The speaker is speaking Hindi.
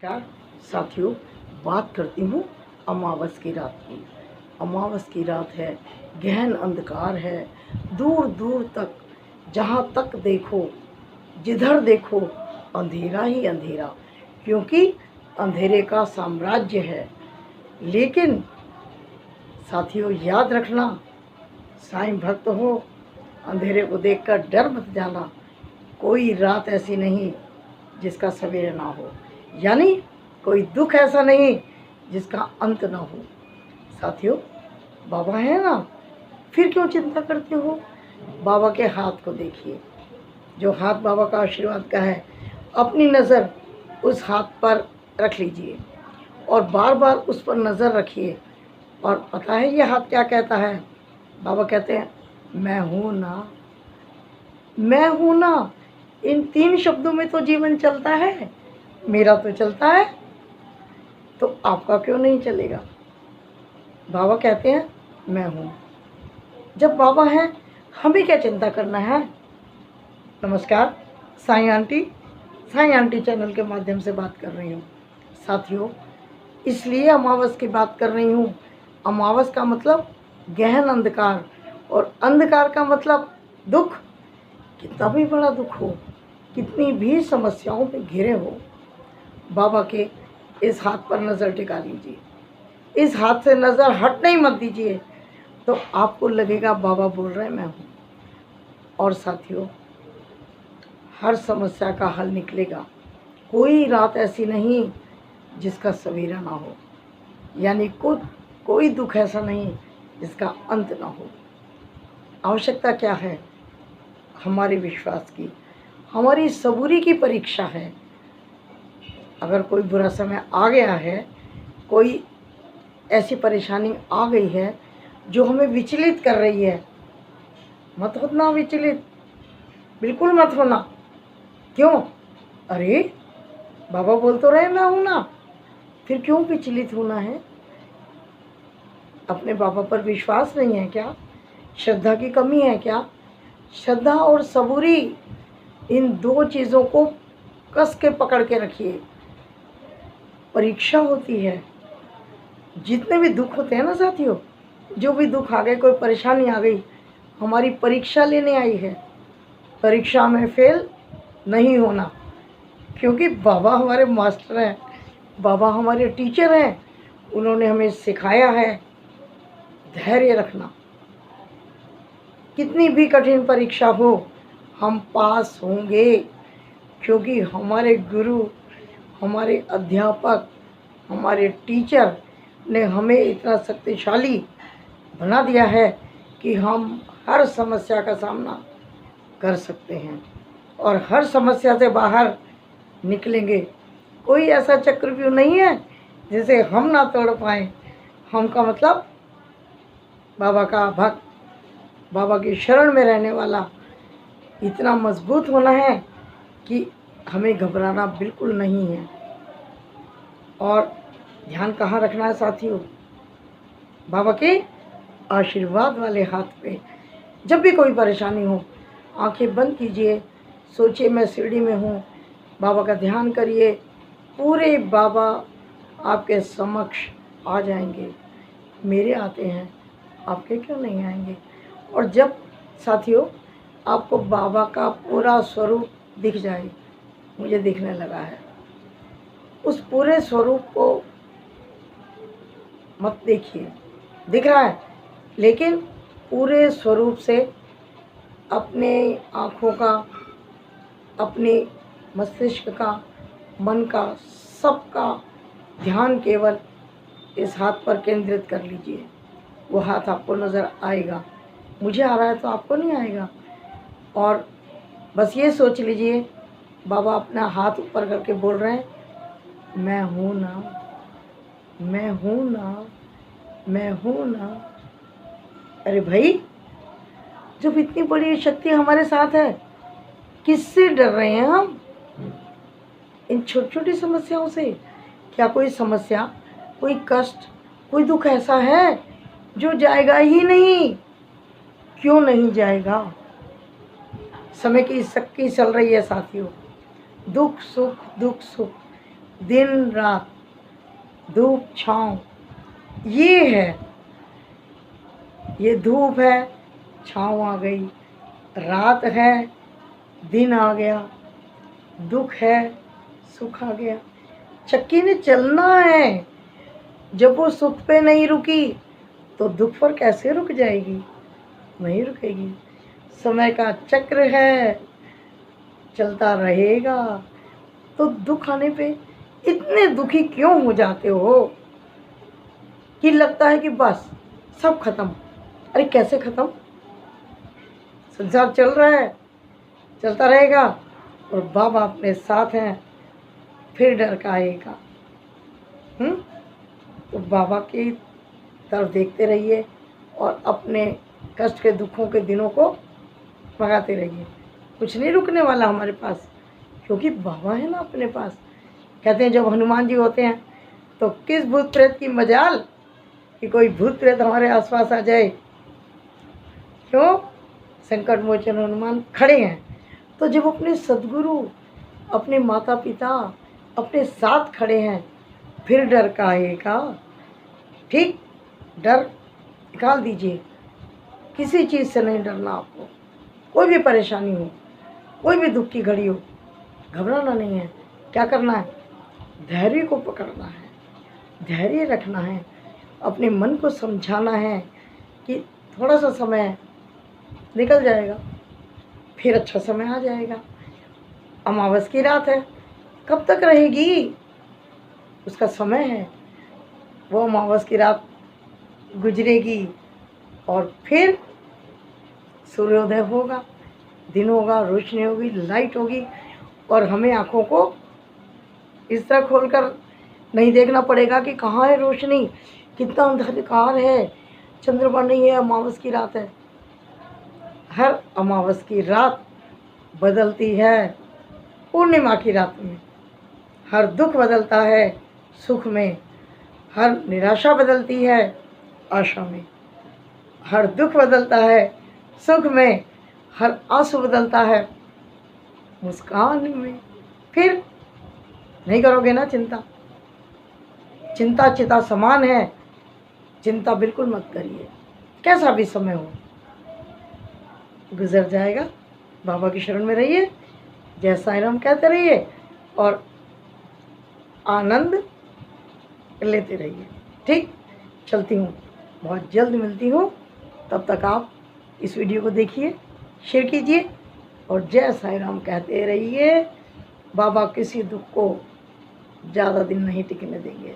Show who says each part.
Speaker 1: नमस्कार साथियों, बात करती हूँ अमावस की रात की। अमावस की रात है, गहन अंधकार है, दूर दूर तक जहाँ तक देखो, जिधर देखो अंधेरा ही अंधेरा, क्योंकि अंधेरे का साम्राज्य है। लेकिन साथियों याद रखना, साईं भक्त हो, अंधेरे को देखकर डर मत जाना। कोई रात ऐसी नहीं जिसका सवेरा ना हो, यानी कोई दुख ऐसा नहीं जिसका अंत ना हो। साथियों, बाबा है ना, फिर क्यों चिंता करते हो? बाबा के हाथ को देखिए, जो हाथ बाबा का आशीर्वाद का है, अपनी नज़र उस हाथ पर रख लीजिए और बार बार उस पर नज़र रखिए। और पता है ये हाथ क्या कहता है? बाबा कहते हैं, मैं हूँ ना, मैं हूँ ना। इन 3 शब्दों में तो जीवन चलता है, मेरा तो चलता है, तो आपका क्यों नहीं चलेगा? बाबा कहते हैं मैं हूँ। जब बाबा हैं, हमें क्या चिंता करना है? नमस्कार, साईं आंटी चैनल के माध्यम से बात कर रही हूँ। साथियों, इसलिए अमावस की बात कर रही हूँ। अमावस का मतलब गहन अंधकार, और अंधकार का मतलब दुख। कितना भी बड़ा दुख हो, कितनी भी समस्याओं में घिरे हो, बाबा के इस हाथ पर नज़र टिका लीजिए। इस हाथ से नज़र हटने ही मत दीजिए, तो आपको लगेगा बाबा बोल रहे हैं मैं हूँ। और साथियों, हर समस्या का हल निकलेगा। कोई रात ऐसी नहीं जिसका सवेरा ना हो, यानी कोई दुख ऐसा नहीं जिसका अंत ना हो। आवश्यकता क्या है? हमारे विश्वास की, हमारी सबूरी की परीक्षा है। अगर कोई बुरा समय आ गया है, कोई ऐसी परेशानी आ गई है जो हमें विचलित कर रही है, मत होना विचलित, बिल्कुल मत होना। क्यों? अरे बाबा बोल तो रहे मैं हूँ ना, फिर क्यों विचलित होना है? अपने बाबा पर विश्वास नहीं है क्या? श्रद्धा की कमी है क्या? श्रद्धा और सबूरी, इन 2 चीज़ों को कस के पकड़ के रखिए। परीक्षा होती है, जितने भी दुख होते हैं ना साथियों, जो भी दुख आ गए, कोई परेशानी आ गई, हमारी परीक्षा लेने आई है। परीक्षा में फेल नहीं होना, क्योंकि बाबा हमारे मास्टर हैं, बाबा हमारे टीचर हैं। उन्होंने हमें सिखाया है धैर्य रखना। कितनी भी कठिन परीक्षा हो, हम पास होंगे, क्योंकि हमारे गुरु, हमारे अध्यापक, हमारे टीचर ने हमें इतना शक्तिशाली बना दिया है कि हम हर समस्या का सामना कर सकते हैं और हर समस्या से बाहर निकलेंगे। कोई ऐसा चक्रव्यूह नहीं है जिसे हम ना तोड़ पाएँ। हम का मतलब बाबा का भक्त, बाबा की शरण में रहने वाला इतना मजबूत होना है कि हमें घबराना बिल्कुल नहीं है। और ध्यान कहाँ रखना है साथियों? बाबा के आशीर्वाद वाले हाथ पे। जब भी कोई परेशानी हो, आंखें बंद कीजिए, सोचिए मैं सीढ़ी में हूँ, बाबा का ध्यान करिए, पूरे बाबा आपके समक्ष आ जाएंगे। मेरे आते हैं, आपके क्यों नहीं आएंगे? और जब साथियों आपको बाबा का पूरा स्वरूप दिख जाए, मुझे दिखने लगा है, उस पूरे स्वरूप को मत देखिए, दिख रहा है, लेकिन पूरे स्वरूप से अपने आँखों का, अपने मस्तिष्क का, मन का, सबका ध्यान केवल इस हाथ पर केंद्रित कर लीजिए। वो हाथ आपको नज़र आएगा। मुझे आ रहा है तो आपको नहीं आएगा। और बस ये सोच लीजिए, बाबा अपना हाथ ऊपर करके बोल रहे हैं, मैं हूँ ना, मैं हूँ ना, मैं हूँ ना। अरे भाई, जब इतनी बड़ी शक्ति हमारे साथ है, किससे डर रहे हैं हम? इन छोटी छोटी समस्याओं से। क्या कोई समस्या, कोई कष्ट, कोई दुख ऐसा है जो जाएगा ही नहीं? क्यों नहीं जाएगा? समय की शक्ति चल रही है साथियों। दुख सुख, दुख सुख, दिन रात, धूप छाँव, ये है। ये धूप है, छाँव आ गई, रात है, दिन आ गया, दुख है, सुख आ गया। चक्की ने चलना है। जब वो सुख पे नहीं रुकी तो दुख पर कैसे रुक जाएगी? नहीं रुकेगी। समय का चक्र है, चलता रहेगा। तो दुख आने पे इतने दुखी क्यों हो जाते हो कि लगता है कि बस सब खत्म। अरे कैसे खत्म? संसार चल रहा है, चलता रहेगा और बाबा अपने साथ हैं, फिर डर का आएगा। तो बाबा की तरफ देखते रहिए और अपने कष्ट के दुखों के दिनों को भगाते रहिए। कुछ नहीं रुकने वाला हमारे पास, क्योंकि बाबा है ना अपने पास। कहते हैं जब हनुमान जी होते हैं तो किस भूत प्रेत की मजाल कि कोई भूत प्रेत हमारे आसपास आ जाए। क्यों? संकट मोचन हनुमान खड़े हैं। तो जब अपने सद्गुरु, अपने माता पिता अपने साथ खड़े हैं, फिर डर का आएगा। ठीक, डर निकाल दीजिए। किसी चीज़ से नहीं डरना आपको। कोई भी परेशानी हो, कोई भी दुख की घड़ी हो, घबराना नहीं है। क्या करना है? धैर्य को पकड़ना है, धैर्य रखना है, अपने मन को समझाना है कि थोड़ा सा समय निकल जाएगा, फिर अच्छा समय आ जाएगा। अमावस की रात है, कब तक रहेगी? उसका समय है। वो अमावस की रात गुजरेगी और फिर सूर्योदय होगा, दिन होगा, रोशनी होगी, लाइट होगी और हमें आँखों को इस तरह खोलकर नहीं देखना पड़ेगा कि कहाँ है रोशनी, कितना अंधकार है, चंद्रमा नहीं है, अमावस की रात है। हर अमावस की रात बदलती है पूर्णिमा की रात में। हर दुख बदलता है सुख में, हर निराशा बदलती है आशा में, हर दुख बदलता है सुख में, हर आंसू बदलता है मुस्कान में। फिर नहीं करोगे ना चिंता? चिंता चिता समान है, चिंता बिल्कुल मत करिए। कैसा भी समय हो, गुजर जाएगा। बाबा की शरण में रहिए, जय साईं राम कहते रहिए और आनंद लेते रहिए। ठीक, चलती हूँ, बहुत जल्द मिलती हूँ। तब तक आप इस वीडियो को देखिए, शेयर कीजिए और जय साईं राम कहते रहिए। बाबा किसी दुख को ज़्यादा दिन नहीं टिकने देंगे।